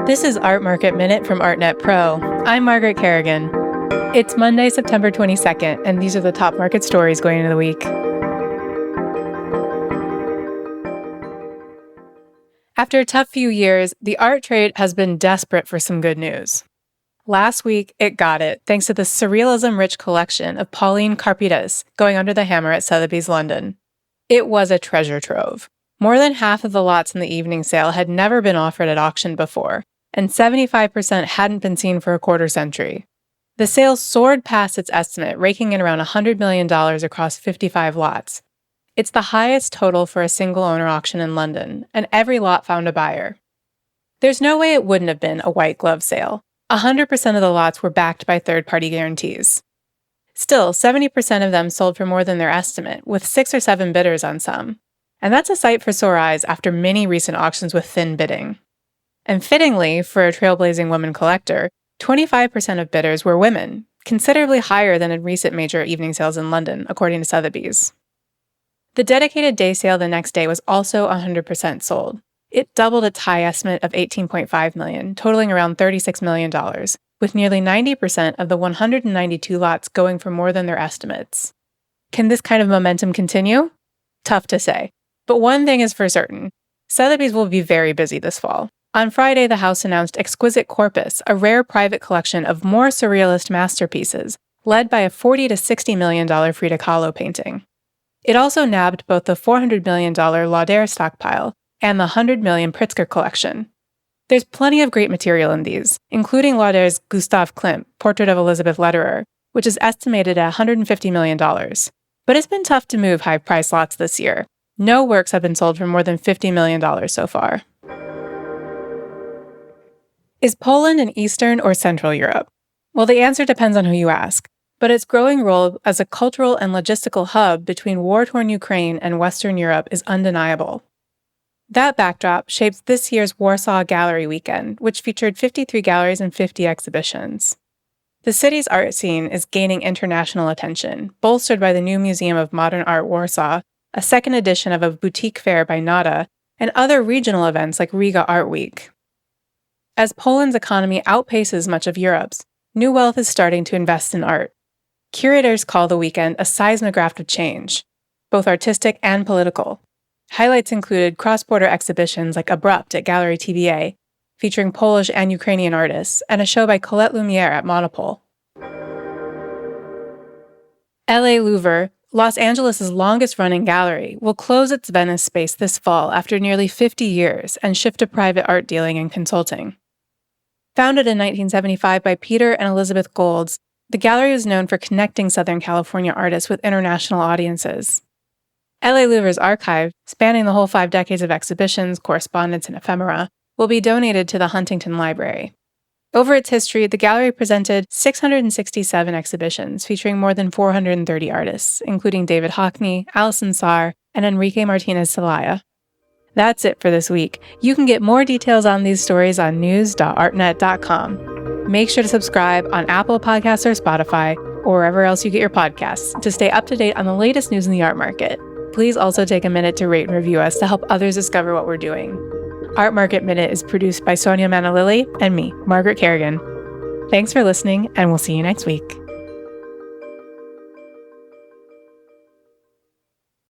This is Art Market Minute from ArtNet Pro. I'm Margaret Kerrigan. It's Monday, September 22nd, and these are the top market stories going into the week. After a tough few years, the art trade has been desperate for some good news. Last week, it got it, thanks to the Surrealism-rich collection of Pauline Carpitas going under the hammer at Sotheby's London. It was a treasure trove. More than half of the lots in the evening sale had never been offered at auction before, and 75% hadn't been seen for a quarter century. The sale soared past its estimate, raking in around $100 million across 55 lots. It's the highest total for a single-owner auction in London, and every lot found a buyer. There's no way it wouldn't have been a white glove sale. 100% of the lots were backed by third-party guarantees. Still, 70% of them sold for more than their estimate, with 6 or 7 bidders on some. And that's a sight for sore eyes after many recent auctions with thin bidding. And fittingly, for a trailblazing woman collector, 25% of bidders were women, considerably higher than in recent major evening sales in London, according to Sotheby's. The dedicated day sale the next day was also 100% sold. It doubled its high estimate of $18.5 million, totaling around $36 million, with nearly 90% of the 192 lots going for more than their estimates. Can this kind of momentum continue? Tough to say. But one thing is for certain, Sotheby's will be very busy this fall. On Friday, the house announced Exquisite Corpus, a rare private collection of more surrealist masterpieces, led by a $40 to $60 million Frida Kahlo painting. It also nabbed both the $400 million Lauder stockpile and the $100 million Pritzker collection. There's plenty of great material in these, including Lauder's Gustav Klimt, Portrait of Elizabeth Lederer, which is estimated at $150 million. But it's been tough to move high-priced lots this year. No works have been sold for more than $50 million so far. Is Poland in Eastern or Central Europe? Well, the answer depends on who you ask, but its growing role as a cultural and logistical hub between war-torn Ukraine and Western Europe is undeniable. That backdrop shapes this year's Warsaw Gallery Weekend, which featured 53 galleries and 50 exhibitions. The city's art scene is gaining international attention, bolstered by the new Museum of Modern Art Warsaw, a second edition of a boutique fair by Nada, and other regional events like Riga Art Week. As Poland's economy outpaces much of Europe's, new wealth is starting to invest in art. Curators call the weekend a seismograph of change, both artistic and political. Highlights included cross-border exhibitions like Abrupt at Gallery TBA, featuring Polish and Ukrainian artists, and a show by Colette Lumiere at Monopole. LA Louvre, Los Angeles' longest-running gallery, will close its Venice space this fall after nearly 50 years and shift to private art dealing and consulting. Founded in 1975 by Peter and Elizabeth Golds, the gallery is known for connecting Southern California artists with international audiences. LA Louvre's archive, spanning the whole 5 decades of exhibitions, correspondence, and ephemera, will be donated to the Huntington Library. Over its history, the gallery presented 667 exhibitions featuring more than 430 artists, including David Hockney, Alison Saar, and Enrique Martinez Celaya. That's it for this week. You can get more details on these stories on news.artnet.com. Make sure to subscribe on Apple Podcasts or Spotify, or wherever else you get your podcasts, to stay up to date on the latest news in the art market. Please also take a minute to rate and review us to help others discover what we're doing. Art Market Minute is produced by Sonia Manalili and me, Margaret Kerrigan. Thanks for listening, and we'll see you next week.